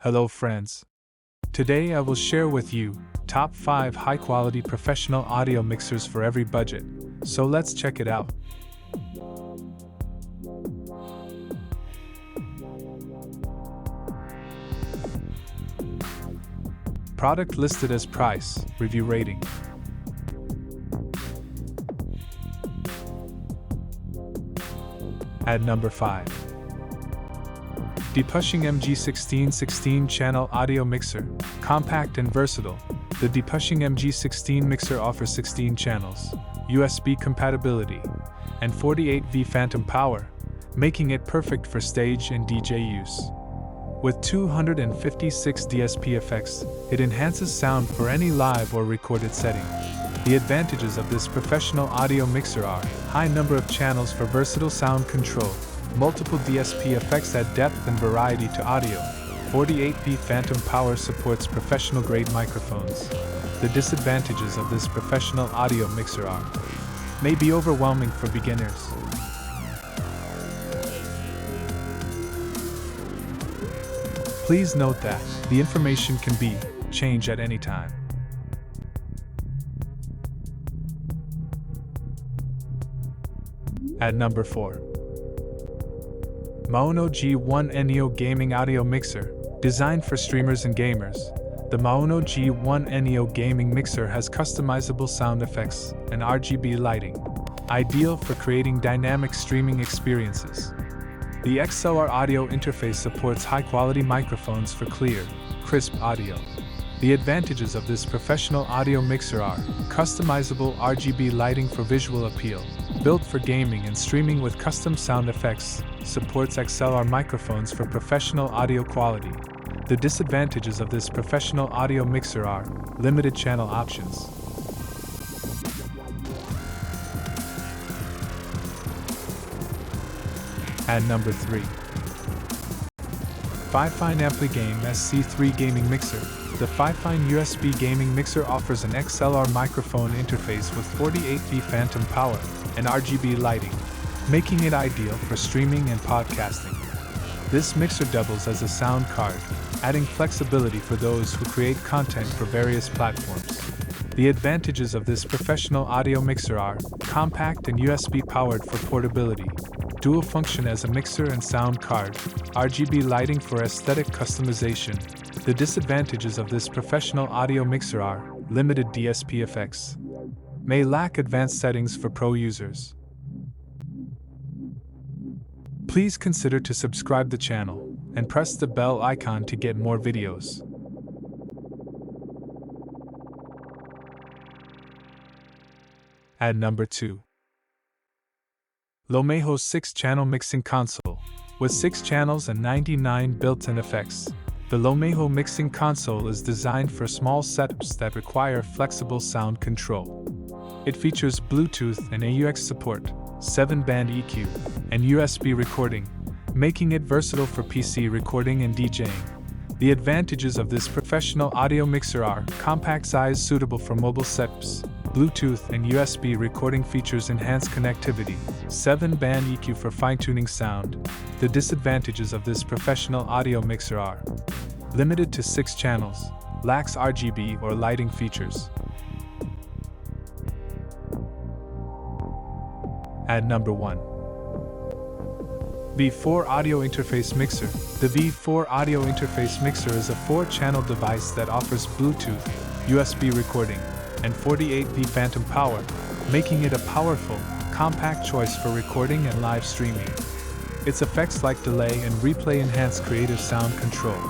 Hello friends. Today I will share with you top 5 high-quality professional audio mixers for every budget. So let's check it out. Product listed as price, review rating. At number 5. Depusheng MG16 16-channel audio mixer, compact and versatile. The Depusheng MG16 mixer offers 16 channels, USB compatibility, and 48V phantom power, making it perfect for stage and DJ use. With 256 DSP effects, it enhances sound for any live or recorded setting. The advantages of this professional audio mixer are high number of channels for versatile sound control, multiple DSP effects add depth and variety to audio. 48V phantom power supports professional-grade microphones. The disadvantages of this professional audio mixer are may be overwhelming for beginners. Please note that the information can be changed at any time. At number 4. MAONO G1 NEO Gaming Audio Mixer, designed for streamers and gamers. The MAONO G1 NEO Gaming Mixer has customizable sound effects and RGB lighting, ideal for creating dynamic streaming experiences. The XLR audio interface supports high-quality microphones for clear, crisp audio. The advantages of this professional audio mixer are customizable RGB lighting for visual appeal, built for gaming and streaming with custom sound effects, supports XLR microphones for professional audio quality. The disadvantages of this professional audio mixer are limited channel options. At number 3. FIFINE AmpliGame SC3 Gaming Mixer. The FIFINE USB gaming mixer offers an XLR microphone interface with 48V phantom power and RGB lighting, making it ideal for streaming and podcasting. This mixer doubles as a sound card, adding flexibility for those who create content for various platforms. The advantages of this professional audio mixer are compact and USB powered for portability, dual function as a mixer and sound card, RGB lighting for aesthetic customization. The disadvantages of this professional audio mixer are limited DSP effects, may lack advanced settings for pro users. Please consider to subscribe the channel and press the bell icon to get more videos. At number 2. LOMEHO 6-channel mixing console. With 6 channels and 99 built-in effects, the LOMEHO mixing console is designed for small setups that require flexible sound control. It features Bluetooth and AUX support, 7-band EQ, and USB recording, making it versatile for PC recording and DJing. The advantages of this professional audio mixer are compact size suitable for mobile setups, Bluetooth and USB recording features enhance connectivity, 7-band EQ for fine-tuning sound. The disadvantages of this professional audio mixer are limited to 6 channels, lacks RGB or lighting features. At number 1. V4 Audio Interface Mixer. The V4 Audio Interface Mixer is a 4-channel device that offers Bluetooth, USB recording, and 48V phantom power, making it a powerful, compact choice for recording and live streaming. Its effects like delay and replay enhance creative sound control.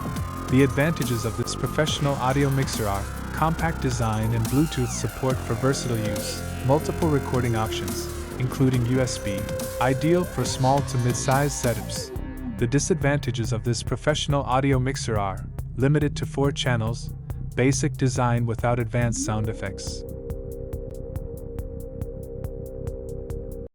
The advantages of this professional audio mixer are compact design and Bluetooth support for versatile use, multiple recording options, including USB, ideal for small to mid-size setups. The disadvantages of this professional audio mixer are limited to 4 channels, basic design without advanced sound effects.